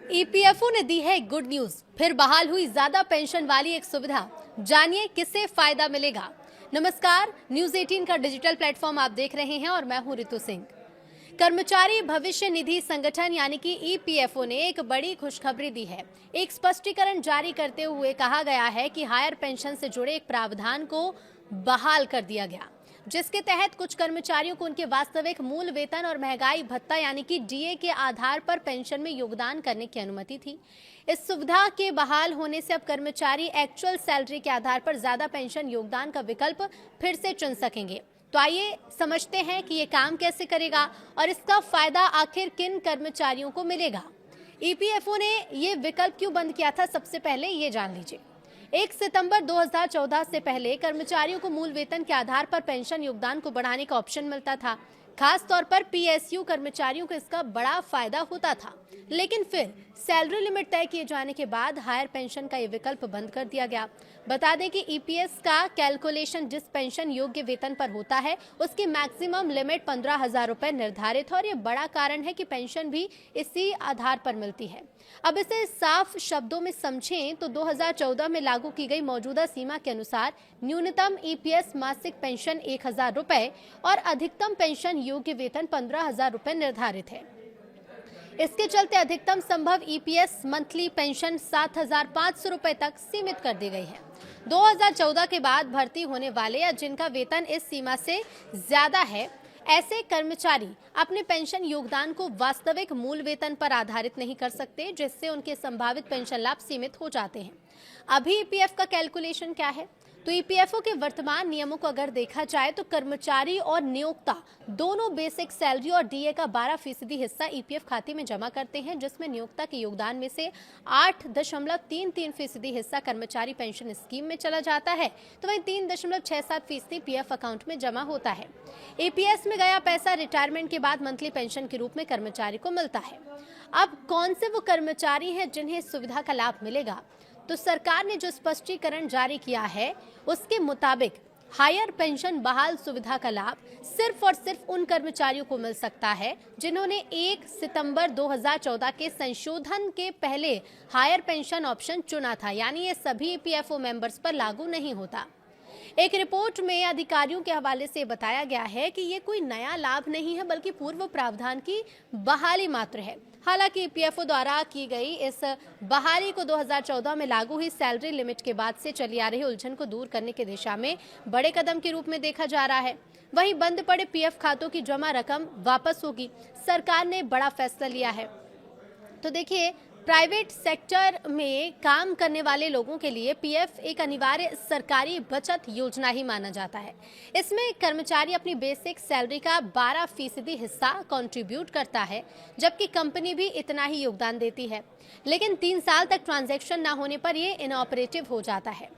EPFO ने दी है good news, फिर बहाल हुई ज्यादा पेंशन वाली एक सुविधा। जानिए किससे फायदा मिलेगा। नमस्कार, न्यूज 18 का डिजिटल प्लेटफॉर्म आप देख रहे हैं और मैं हूं रितु सिंह। कर्मचारी भविष्य निधि संगठन यानी कि ईपीएफओ ने एक बड़ी खुशखबरी दी है। एक स्पष्टीकरण जारी करते हुए कहा गया है कि हायर पेंशन से जुड़े एक प्रावधान को बहाल कर दिया गया, जिसके तहत कुछ कर्मचारियों को उनके वास्तविक मूल वेतन और महंगाई भत्ता यानी कि डीए के आधार पर पेंशन में योगदान करने की अनुमति थी। इस सुविधा के बहाल होने से अब कर्मचारी एक्चुअल सैलरी के आधार पर ज्यादा पेंशन योगदान का विकल्प फिर से चुन सकेंगे। तो आइए समझते हैं कि ये काम कैसे करेगा और इसका फायदा आखिर किन कर्मचारियों को मिलेगा। ईपीएफओ ने ये विकल्प क्यों बंद किया था, सबसे पहले ये जान लीजिए। 1 सितंबर 2014 से पहले कर्मचारियों को मूल वेतन के आधार पर पेंशन योगदान को बढ़ाने का ऑप्शन मिलता था। खास तौर पर पीएसयू कर्मचारियों को इसका बड़ा फायदा होता था, लेकिन फिर सैलरी लिमिट तय किए जाने के बाद हायर पेंशन का ये विकल्प बंद कर दिया गया। बता दें कि ईपीएस का कैलकुलेशन जिस पेंशन योग्य वेतन पर होता है उसकी मैक्सिमम लिमिट 15,000 रुपए निर्धारित है और ये बड़ा कारण है कि पेंशन भी इसी आधार पर मिलती है। अब इसे साफ शब्दों में समझें तो 2014 में लागू की गई मौजूदा सीमा के अनुसार न्यूनतम ईपीएस मासिक पेंशन 1,000 रुपए और अधिकतम पेंशन योग्य वेतन 15,000 रुपए निर्धारित है। इसके चलते अधिकतम संभव ईपीएस मंथली पेंशन 7,500 रुपए तक सीमित कर दी गई है। 2014 के बाद भर्ती होने वाले या जिनका वेतन इस सीमा से ज्यादा है, ऐसे कर्मचारी अपने पेंशन योगदान को वास्तविक मूल वेतन पर आधारित नहीं कर सकते, जिससे उनके संभावित पेंशन लाभ सीमित हो जाते हैं। अभी ईपीएफ का कैलकुलेशन क्या है, तो ईपीएफओ के वर्तमान नियमों को अगर देखा जाए तो कर्मचारी और नियोक्ता दोनों बेसिक सैलरी और डीए का 12% हिस्सा ईपीएफ खाते में जमा करते हैं, जिसमें नियोक्ता के योगदान में से 8.33% हिस्सा कर्मचारी पेंशन स्कीम में चला जाता है, तो वहीं 3.67% पीएफ अकाउंट में जमा होता है। ईपीएस में गया पैसा रिटायरमेंट के बाद मंथली पेंशन के रूप में कर्मचारी को मिलता है। अब कौन से वो कर्मचारी हैं जिन्हें इस सुविधा का लाभ मिलेगा, तो सरकार ने जो स्पष्टीकरण जारी किया है उसके मुताबिक हायर पेंशन बहाल सुविधा का लाभ सिर्फ और सिर्फ उन कर्मचारियों को मिल सकता है जिन्होंने 1 सितंबर 2014 के संशोधन के पहले हायर पेंशन ऑप्शन चुना था, यानी ये सभी ईपीएफओ मेंबर्स पर लागू नहीं होता। एक रिपोर्ट में अधिकारियों के हवाले से बताया गया है कि ये कोई नया लाभ नहीं है, बल्कि पूर्व प्रावधान की बहाली मात्र है। हालांकि ईपीएफओ द्वारा की गई इस बहाली को 2014 में लागू हुई सैलरी लिमिट के बाद से चली आ रही उलझन को दूर करने की दिशा में बड़े कदम के रूप में देखा जा रहा है। वहीं बंद पड़े पीएफ खातों की जमा रकम वापस होगी। सरकार ने बड़ा फैसला लिया है। तो देखिए, प्राइवेट सेक्टर में काम करने वाले लोगों के लिए पीएफ एक अनिवार्य सरकारी बचत योजना ही माना जाता है। इसमें कर्मचारी अपनी बेसिक सैलरी का 12% हिस्सा कंट्रीब्यूट करता है, जबकि कंपनी भी इतना ही योगदान देती है। लेकिन 3 साल तक ट्रांजैक्शन न होने पर यह इनऑपरेटिव हो जाता है।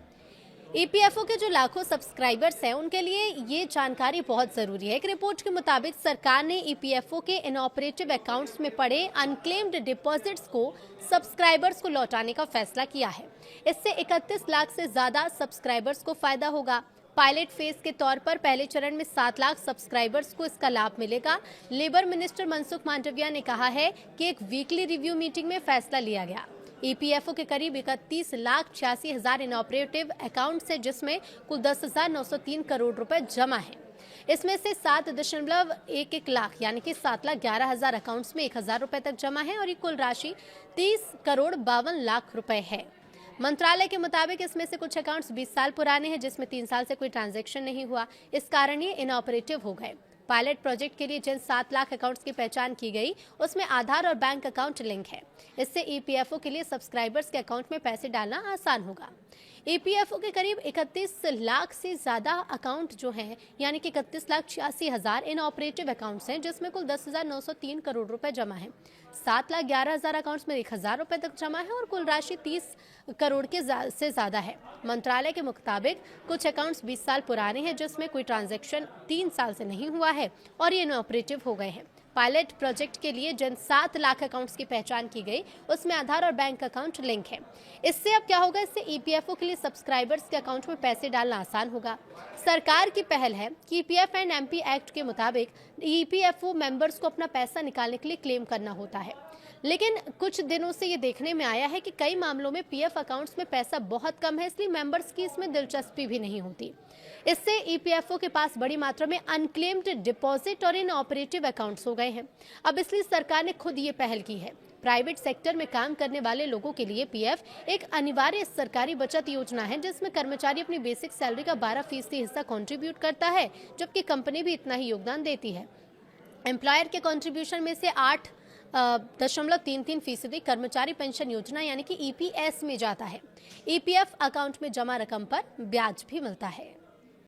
ईपीएफओ के जो लाखों सब्सक्राइबर्स हैं उनके लिए ये जानकारी बहुत जरूरी है। एक रिपोर्ट के मुताबिक सरकार ने ईपीएफओ के इनऑपरेटिव अकाउंट्स में पड़े अनक्लेम्ड डिपॉजिट्स को सब्सक्राइबर्स को लौटाने का फैसला किया है। इससे 31 लाख से ज्यादा सब्सक्राइबर्स को फायदा होगा। पायलट फेज के तौर पर पहले चरण में 7 लाख सब्सक्राइबर्स को इसका लाभ मिलेगा। लेबर मिनिस्टर मनसुख मांडविया ने कहा है कि एक वीकली रिव्यू मीटिंग में फैसला लिया गया। ईपीएफओ के करीब 31,86,000 इनऑपरेटिव अकाउंट्स है, जिसमें कुल 10,903 करोड़ रुपए जमा है। इसमें से 7.11 लाख यानी कि 7,11,000 अकाउंट्स में 1,000 रुपए तक जमा है और ये कुल राशि 30,52 लाख रुपए है। मंत्रालय के मुताबिक इसमें से कुछ अकाउंट्स 20 साल पुराने हैं, जिसमें 3 साल से कोई ट्रांजैक्शन नहीं हुआ। इस कारण ये इनऑपरेटिव हो गए। पायलट प्रोजेक्ट के लिए जिन 7 लाख अकाउंट्स की पहचान की गई उसमें आधार और बैंक अकाउंट लिंक है। इससे ईपीएफओ के लिए सब्सक्राइबर्स के अकाउंट में पैसे डालना आसान होगा। ईपीएफओ के करीब 31 लाख से ज्यादा अकाउंट जो हैं, यानी कि 31,86,000 इनऑपरेटिव अकाउंट्स हैं, जिसमें कुल 10,903 करोड़ रुपए जमा है। 7,11,000 अकाउंट्स में 1,000 रुपए तक जमा है और कुल राशि 30 करोड़ के से ज्यादा है। मंत्रालय के मुताबिक कुछ अकाउंट्स 20 साल पुराने हैं, जिसमें कोई ट्रांजैक्शन 3 साल से नहीं हुआ है और ये इनऑपरेटिव हो गए हैं। पायलट प्रोजेक्ट के लिए जिन 7 लाख अकाउंट्स की पहचान की गई उसमें आधार और बैंक अकाउंट लिंक है। इससे अब क्या होगा, इससे ईपीएफओ के लिए सब्सक्राइबर्स के अकाउंट में पैसे डालना आसान होगा। सरकार की पहल है कि ईपीएफ एंड एमपी एक्ट के मुताबिक ईपीएफओ मेंबर्स को अपना पैसा निकालने के लिए क्लेम करना होता है। लेकिन कुछ दिनों से ये देखने में आया है कि कई मामलों में पीएफ अकाउंट्स में पैसा बहुत कम है, इसलिए मेंबर्स की इसमें दिलचस्पी भी नहीं होती। इससे ईपीएफओ के पास बड़ी मात्रा में अनक्लेम्ड डिपॉजिट और इनऑपरेटिव अकाउंट्स हो गए हैं। अब इसलिए सरकार ने खुद ये पहल की है। प्राइवेट सेक्टर में काम करने वाले लोगों के लिए पीएफ एक अनिवार्य सरकारी बचत योजना है, जिसमें कर्मचारी अपनी बेसिक सैलरी का 12% हिस्सा कंट्रीब्यूट करता है, जबकि कंपनी भी इतना ही योगदान देती है। एम्प्लॉयर के कंट्रीब्यूशन में से 8.33% कर्मचारी पेंशन योजना यानी कि ईपीएस में जाता है। ईपीएफ अकाउंट में जमा रकम पर ब्याज भी मिलता है।